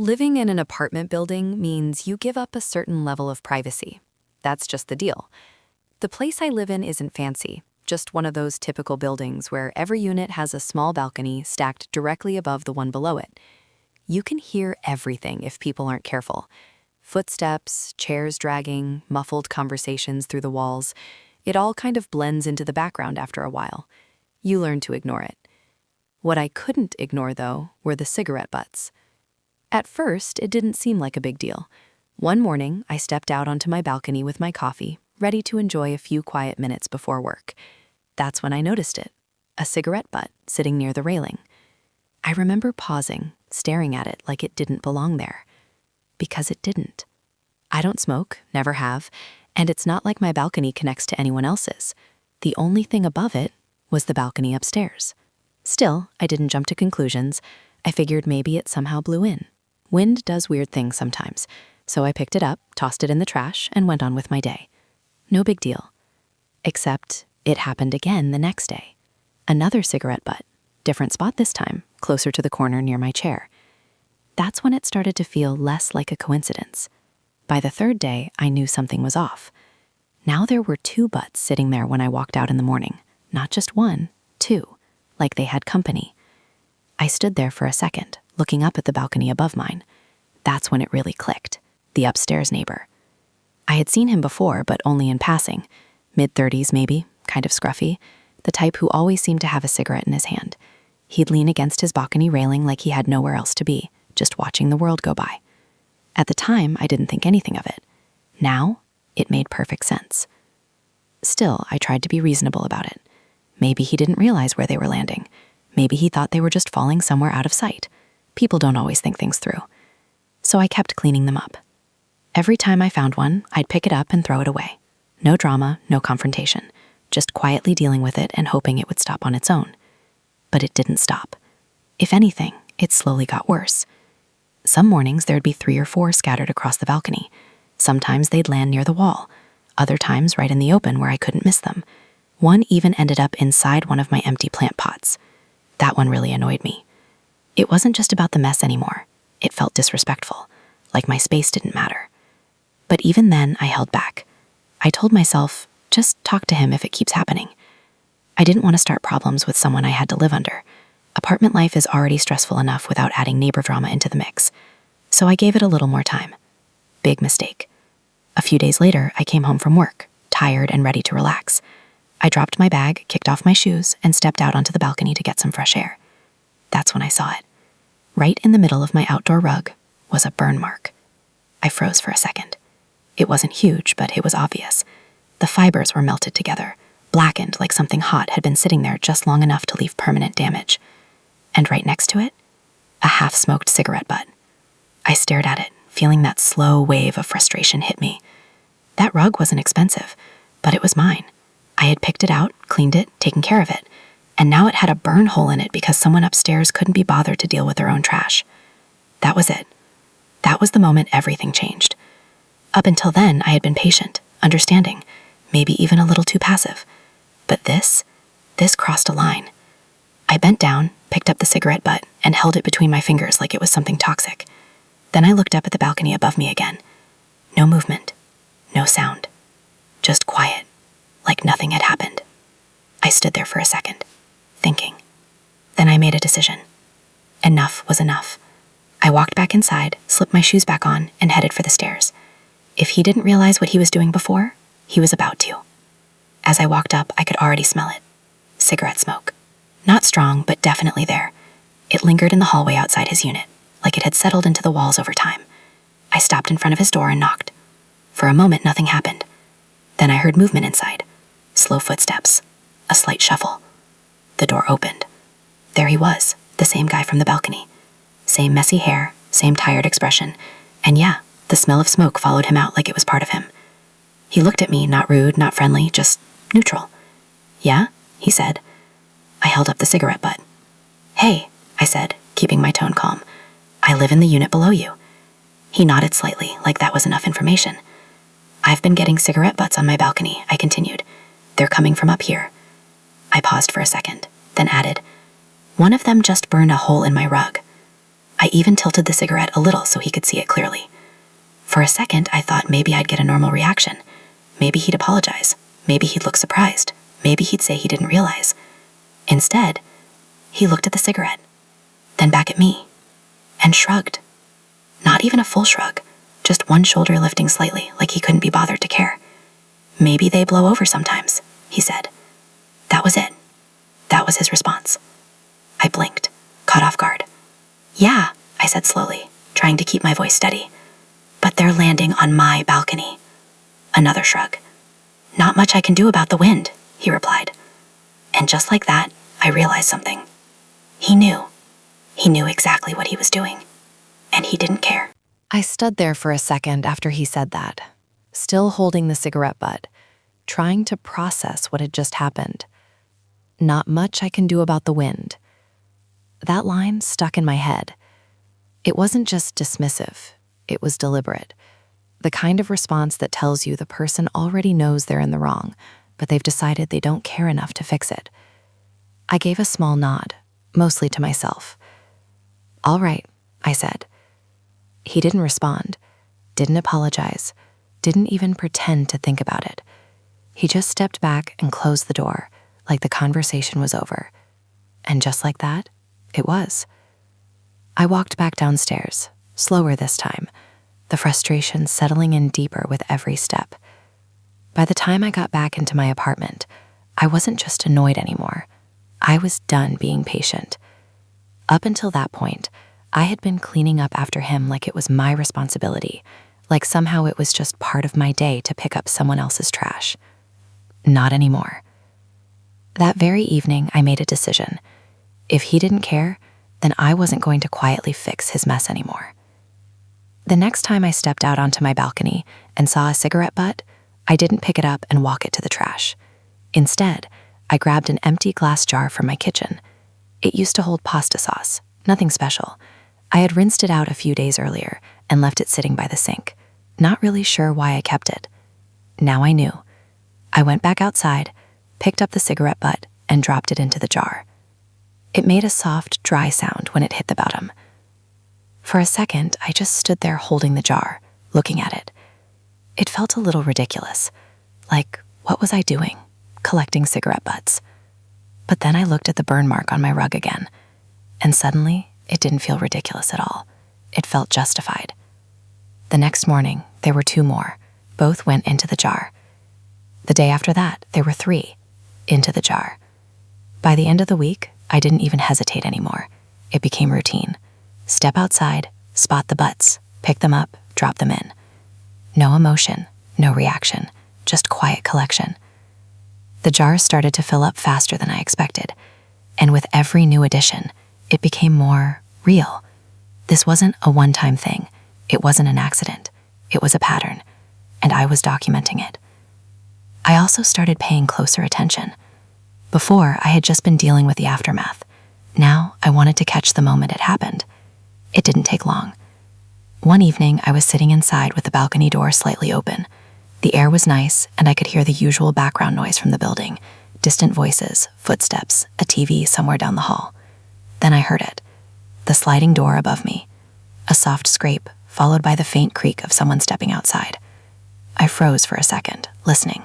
Living in an apartment building means you give up a certain level of privacy. That's just the deal. The place I live in isn't fancy, just one of those typical buildings where every unit has a small balcony stacked directly above the one below it. You can hear everything if people aren't careful. Footsteps, chairs dragging, muffled conversations through the walls. It all kind of blends into the background after a while. You learn to ignore it. What I couldn't ignore, though, were the cigarette butts. At first, it didn't seem like a big deal. One morning, I stepped out onto my balcony with my coffee, ready to enjoy a few quiet minutes before work. That's when I noticed it, a cigarette butt sitting near the railing. I remember pausing, staring at it like it didn't belong there. Because it didn't. I don't smoke, never have, and it's not like my balcony connects to anyone else's. The only thing above it was the balcony upstairs. Still, I didn't jump to conclusions. I figured maybe it somehow blew in. Wind does weird things sometimes, so I picked it up, tossed it in the trash, and went on with my day. No big deal. Except it happened again the next day. Another cigarette butt, different spot this time, closer to the corner near my chair. That's when it started to feel less like a coincidence. By the third day, I knew something was off. Now there were two butts sitting there when I walked out in the morning. Not just one, two, like they had company. I stood there for a second, looking up at the balcony above mine. That's when it really clicked. The upstairs neighbor. I had seen him before, but only in passing. Mid-30s maybe, kind of scruffy. The type who always seemed to have a cigarette in his hand. He'd lean against his balcony railing like he had nowhere else to be, just watching the world go by. At the time, I didn't think anything of it. Now, it made perfect sense. Still, I tried to be reasonable about it. Maybe he didn't realize where they were landing. Maybe he thought they were just falling somewhere out of sight. People don't always think things through. So I kept cleaning them up. Every time I found one, I'd pick it up and throw it away. No drama, no confrontation. Just quietly dealing with it and hoping it would stop on its own. But it didn't stop. If anything, it slowly got worse. Some mornings there'd be 3 or 4 scattered across the balcony. Sometimes they'd land near the wall. Other times right in the open where I couldn't miss them. One even ended up inside one of my empty plant pots. That one really annoyed me. It wasn't just about the mess anymore. It felt disrespectful, like my space didn't matter. But even then, I held back. I told myself, just talk to him if it keeps happening. I didn't want to start problems with someone I had to live under. Apartment life is already stressful enough without adding neighbor drama into the mix. So I gave it a little more time. Big mistake. A few days later, I came home from work, tired and ready to relax. I dropped my bag, kicked off my shoes, and stepped out onto the balcony to get some fresh air. That's when I saw it. Right in the middle of my outdoor rug was a burn mark. I froze for a second. It wasn't huge, but it was obvious. The fibers were melted together, blackened like something hot had been sitting there just long enough to leave permanent damage. And right next to it, a half-smoked cigarette butt. I stared at it, feeling that slow wave of frustration hit me. That rug wasn't expensive, but it was mine. I had picked it out, cleaned it, taken care of it, and now it had a burn hole in it because someone upstairs couldn't be bothered to deal with their own trash. That was it. That was the moment everything changed. Up until then, I had been patient, understanding, maybe even a little too passive. But this crossed a line. I bent down, picked up the cigarette butt, and held it between my fingers like it was something toxic. Then I looked up at the balcony above me again. No movement, no sound, just quiet, like nothing had happened. I stood there for a second, thinking. Then I made a decision. Enough was enough. I walked back inside, slipped my shoes back on, and headed for the stairs. If he didn't realize what he was doing before, he was about to. As I walked up, I could already smell it. Cigarette smoke. Not strong, but definitely there. It lingered in the hallway outside his unit, like it had settled into the walls over time. I stopped in front of his door and knocked. For a moment, nothing happened. Then I heard movement inside. Slow footsteps. A slight shuffle. The door opened. There he was, the same guy from the balcony. Same messy hair, same tired expression. And yeah, the smell of smoke followed him out like it was part of him. He looked at me, not rude, not friendly, just neutral. "Yeah?" he said. I held up the cigarette butt. "Hey," I said, keeping my tone calm. "I live in the unit below you." He nodded slightly, like that was enough information. "I've been getting cigarette butts on my balcony," I continued. "They're coming from up here." I paused for a second, then added, "One of them just burned a hole in my rug." I even tilted the cigarette a little so he could see it clearly. For a second, I thought maybe I'd get a normal reaction. Maybe he'd apologize. Maybe he'd look surprised. Maybe he'd say he didn't realize. Instead, he looked at the cigarette, then back at me, and shrugged. Not even a full shrug, just one shoulder lifting slightly, like he couldn't be bothered to care. Maybe they blow over sometimes, he said. That was it. That was his response. I blinked, caught off guard. Yeah, I said slowly, trying to keep my voice steady. But they're landing on my balcony. Another shrug. Not much I can do about the wind, he replied. And just like that, I realized something. He knew. He knew exactly what he was doing. And he didn't care. I stood there for a second after he said that, still holding the cigarette butt, trying to process what had just happened. Not much I can do about the wind. That line stuck in my head. It wasn't just dismissive, it was deliberate. The kind of response that tells you the person already knows they're in the wrong, but they've decided they don't care enough to fix it. I gave a small nod, mostly to myself. All right, I said. He didn't respond, didn't apologize, didn't even pretend to think about it. He just stepped back and closed the door, like the conversation was over. And just like that, it was. I walked back downstairs, slower this time, the frustration settling in deeper with every step. By the time I got back into my apartment, I wasn't just annoyed anymore. I was done being patient. Up until that point, I had been cleaning up after him like it was my responsibility, like somehow it was just part of my day to pick up someone else's trash. Not anymore. That very evening, I made a decision. If he didn't care, then I wasn't going to quietly fix his mess anymore. The next time I stepped out onto my balcony and saw a cigarette butt, I didn't pick it up and walk it to the trash. Instead, I grabbed an empty glass jar from my kitchen. It used to hold pasta sauce, nothing special. I had rinsed it out a few days earlier and left it sitting by the sink, not really sure why I kept it. Now I knew. I went back outside, picked up the cigarette butt, and dropped it into the jar. It made a soft, dry sound when it hit the bottom. For a second, I just stood there holding the jar, looking at it. It felt a little ridiculous. Like, what was I doing? Collecting cigarette butts. But then I looked at the burn mark on my rug again, and suddenly, it didn't feel ridiculous at all. It felt justified. The next morning, there were 2 more. Both went into the jar. The day after that, there were 3. Into the jar. By the end of the week, I didn't even hesitate anymore. It became routine. Step outside, spot the butts, pick them up, drop them in. No emotion, no reaction, just quiet collection. The jars started to fill up faster than I expected, and with every new addition, it became more real. This wasn't a one-time thing. It wasn't an accident. It was a pattern, and I was documenting it. I also started paying closer attention. Before, I had just been dealing with the aftermath. Now, I wanted to catch the moment it happened. It didn't take long. One evening, I was sitting inside with the balcony door slightly open. The air was nice, and I could hear the usual background noise from the building, distant voices, footsteps, a TV somewhere down the hall. Then I heard it, the sliding door above me, a soft scrape, followed by the faint creak of someone stepping outside. I froze for a second, listening.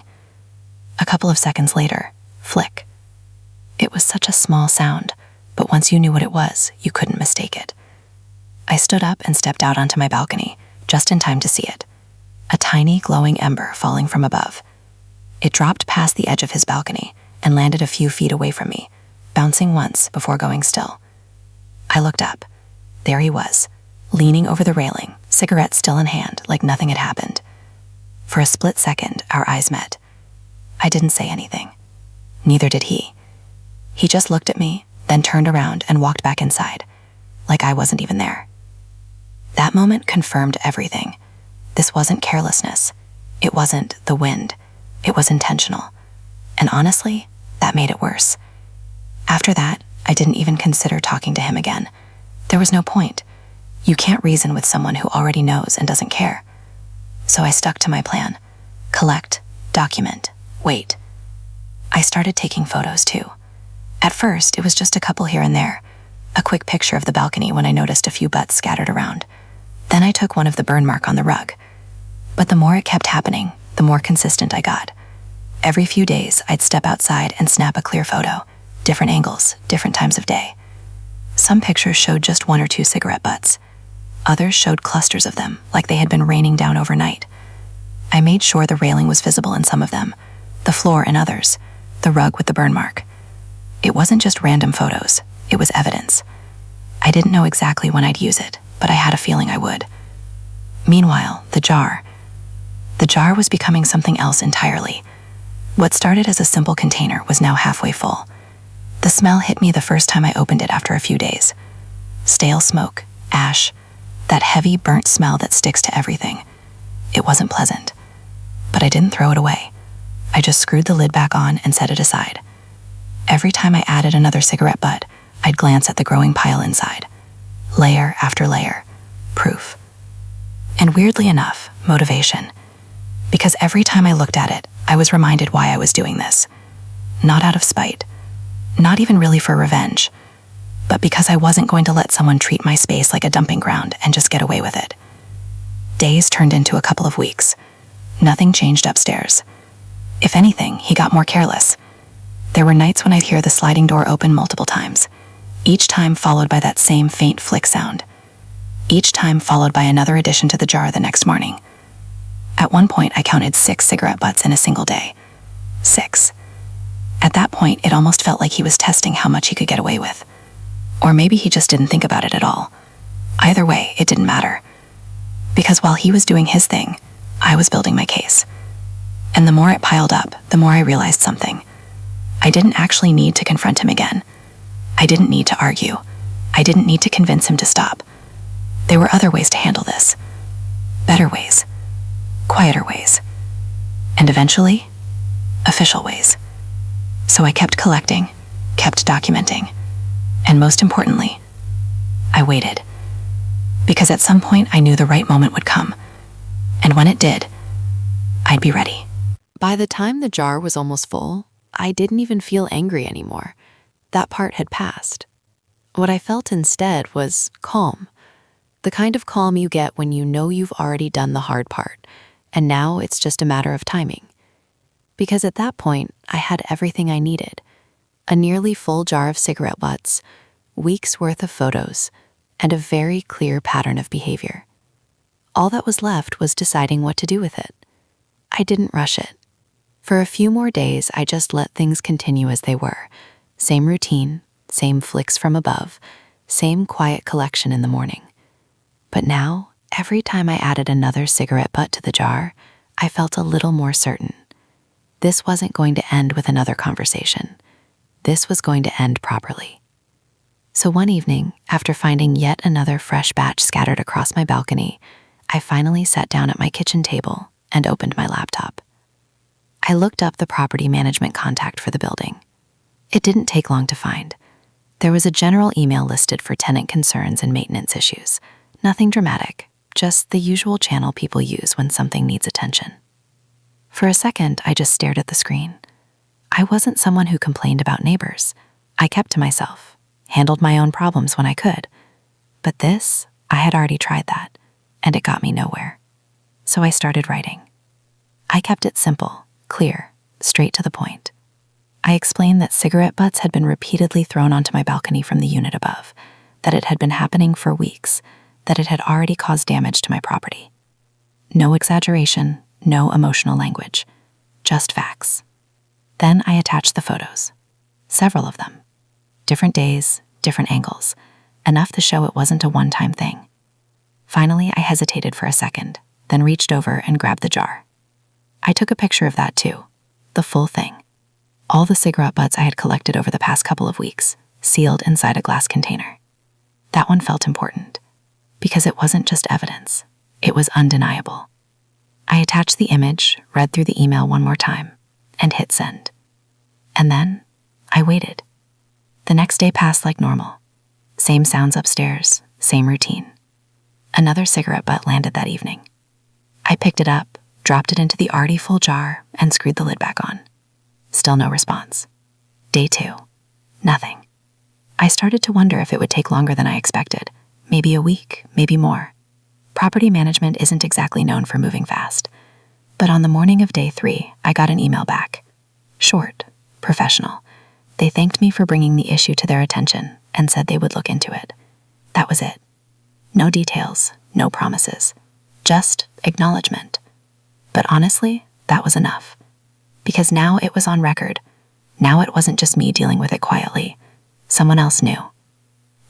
A couple of seconds later, flick. It was such a small sound, but once you knew what it was, you couldn't mistake it. I stood up and stepped out onto my balcony, just in time to see it. A tiny glowing ember falling from above. It dropped past the edge of his balcony and landed a few feet away from me, bouncing once before going still. I looked up. There he was, leaning over the railing, cigarette still in hand, like nothing had happened. For a split second, our eyes met. I didn't say anything. Neither did he. He just looked at me, then turned around and walked back inside, like I wasn't even there. That moment confirmed everything. This wasn't carelessness. It wasn't the wind. It was intentional. And honestly, that made it worse. After that, I didn't even consider talking to him again. There was no point. You can't reason with someone who already knows and doesn't care. So I stuck to my plan. Collect, document, wait. I started taking photos too. At first, it was just a couple here and there. a quick picture of the balcony when I noticed a few butts scattered around. Then I took one of the burn mark on the rug. But the more it kept happening, the more consistent I got. Every few days, I'd step outside and snap a clear photo, different angles, different times of day. Some pictures showed just one or two cigarette butts. Others showed clusters of them, like they had been raining down overnight. I made sure the railing was visible in some of them, the floor in others, the rug with the burn mark. It wasn't just random photos, it was evidence. I didn't know exactly when I'd use it, but I had a feeling I would. Meanwhile, the jar was becoming something else entirely. What started as a simple container was now halfway full. The smell hit me the first time I opened it after a few days. Stale smoke, ash, that heavy, burnt smell that sticks to everything. It wasn't pleasant. But I didn't throw it away. I just screwed the lid back on and set it aside. Every time I added another cigarette butt, I'd glance at the growing pile inside. Layer after layer. Proof. And weirdly enough, motivation. Because every time I looked at it, I was reminded why I was doing this. Not out of spite. Not even really for revenge. But because I wasn't going to let someone treat my space like a dumping ground and just get away with it. Days turned into a couple of weeks. Nothing changed upstairs. If anything, he got more careless. There were nights when I'd hear the sliding door open multiple times, each time followed by that same faint flick sound. Each time followed by another addition to the jar the next morning. At one point, I counted 6 cigarette butts in a single day. 6. At that point, it almost felt like he was testing how much he could get away with. Or maybe he just didn't think about it at all. Either way, it didn't matter. Because while he was doing his thing, I was building my case. And the more it piled up, the more I realized something. I didn't actually need to confront him again. I didn't need to argue. I didn't need to convince him to stop. There were other ways to handle this. Better ways. Quieter ways. And eventually, official ways. So I kept collecting, kept documenting, and most importantly, I waited. Because at some point I knew the right moment would come. And when it did, I'd be ready. By the time the jar was almost full, I didn't even feel angry anymore. That part had passed. What I felt instead was calm. The kind of calm you get when you know you've already done the hard part, and now it's just a matter of timing. Because at that point, I had everything I needed. A nearly full jar of cigarette butts, weeks' worth of photos, and a very clear pattern of behavior. All that was left was deciding what to do with it. I didn't rush it. For a few more days, I just let things continue as they were. Same routine, same flicks from above, same quiet collection in the morning. But now, every time I added another cigarette butt to the jar, I felt a little more certain. This wasn't going to end with another conversation. This was going to end properly. So one evening, after finding yet another fresh batch scattered across my balcony, I finally sat down at my kitchen table and opened my laptop. I looked up the property management contact for the building. It didn't take long to find. There was a general email listed for tenant concerns and maintenance issues. Nothing dramatic, just the usual channel people use when something needs attention. For a second, I just stared at the screen. I wasn't someone who complained about neighbors. I kept to myself, handled my own problems when I could. But this, I had already tried that, and it got me nowhere. So I started writing. I kept it simple, clear, straight to the point. I explained that cigarette butts had been repeatedly thrown onto my balcony from the unit above, that it had been happening for weeks, that it had already caused damage to my property. No exaggeration, no emotional language, just facts. Then I attached the photos, several of them. Different days, different angles, enough to show it wasn't a one-time thing. Finally, I hesitated for a second, then reached over and grabbed the jar. I took a picture of that too, the full thing. All the cigarette butts I had collected over the past couple of weeks, sealed inside a glass container. That one felt important, because it wasn't just evidence, it was undeniable. I attached the image, read through the email one more time, and hit send. And then, I waited. The next day passed like normal. Same sounds upstairs, same routine. Another cigarette butt landed that evening. I picked it up, dropped it into the already full jar, and screwed the lid back on. Still no response. Day 2. Nothing. I started to wonder if it would take longer than I expected. Maybe a week, maybe more. Property management isn't exactly known for moving fast. But on the morning of day 3, I got an email back. Short, professional. They thanked me for bringing the issue to their attention and said they would look into it. That was it. No details, no promises. Just acknowledgement. But honestly, that was enough. Because now it was on record. Now it wasn't just me dealing with it quietly. Someone else knew.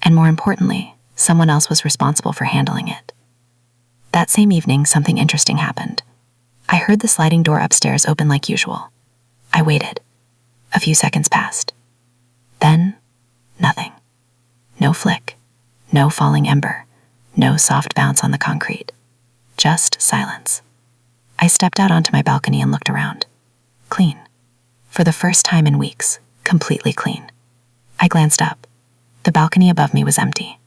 And more importantly, someone else was responsible for handling it. That same evening, something interesting happened. I heard the sliding door upstairs open like usual. I waited. A few seconds passed. Then, nothing. No flick. No falling ember. No soft bounce on the concrete. Just silence. I stepped out onto my balcony and looked around. Clean. For the first time in weeks, completely clean. I glanced up. The balcony above me was empty.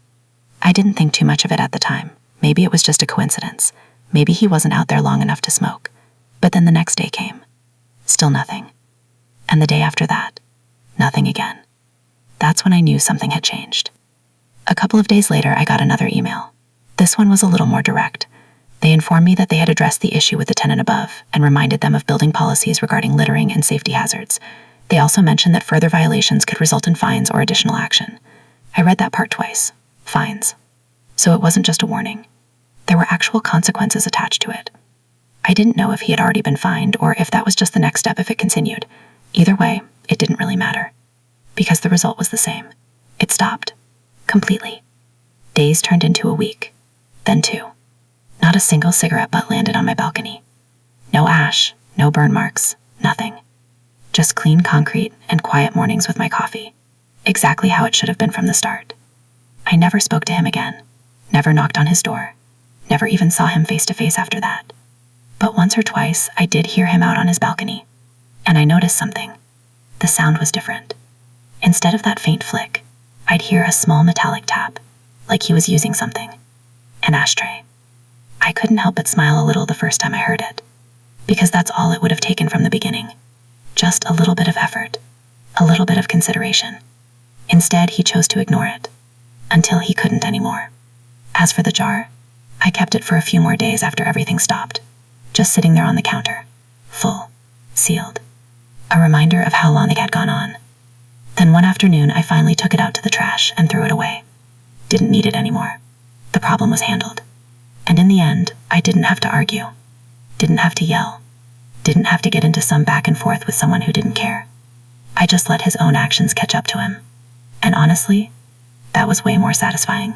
I didn't think too much of it at the time. Maybe it was just a coincidence. Maybe he wasn't out there long enough to smoke. But then the next day came. Still nothing. And the day after that, nothing again. That's when I knew something had changed. A couple of days later, I got another email. This one was a little more direct. They informed me that they had addressed the issue with the tenant above and reminded them of building policies regarding littering and safety hazards. They also mentioned that further violations could result in fines or additional action. I read that part twice. Fines. So it wasn't just a warning. There were actual consequences attached to it. I didn't know if he had already been fined or if that was just the next step if it continued. Either way, it didn't really matter. Because the result was the same. It stopped. Completely. Days turned into a week. Then 2. Not a single cigarette butt landed on my balcony. No ash, no burn marks, nothing. Just clean concrete and quiet mornings with my coffee. Exactly how it should have been from the start. I never spoke to him again. Never knocked on his door. Never even saw him face to face after that. But once or twice, I did hear him out on his balcony. And I noticed something. The sound was different. Instead of that faint flick, I'd hear a small metallic tap, like he was using something. An ashtray. I couldn't help but smile a little the first time I heard it. Because that's all it would have taken from the beginning. Just a little bit of effort. A little bit of consideration. Instead, he chose to ignore it. Until he couldn't anymore. As for the jar, I kept it for a few more days after everything stopped. Just sitting there on the counter. Full. Sealed. A reminder of how long it had gone on. Then one afternoon, I finally took it out to the trash and threw it away. Didn't need it anymore. The problem was handled. And in the end, I didn't have to argue. Didn't have to yell. Didn't have to get into some back and forth with someone who didn't care. I just let his own actions catch up to him. And honestly, that was way more satisfying.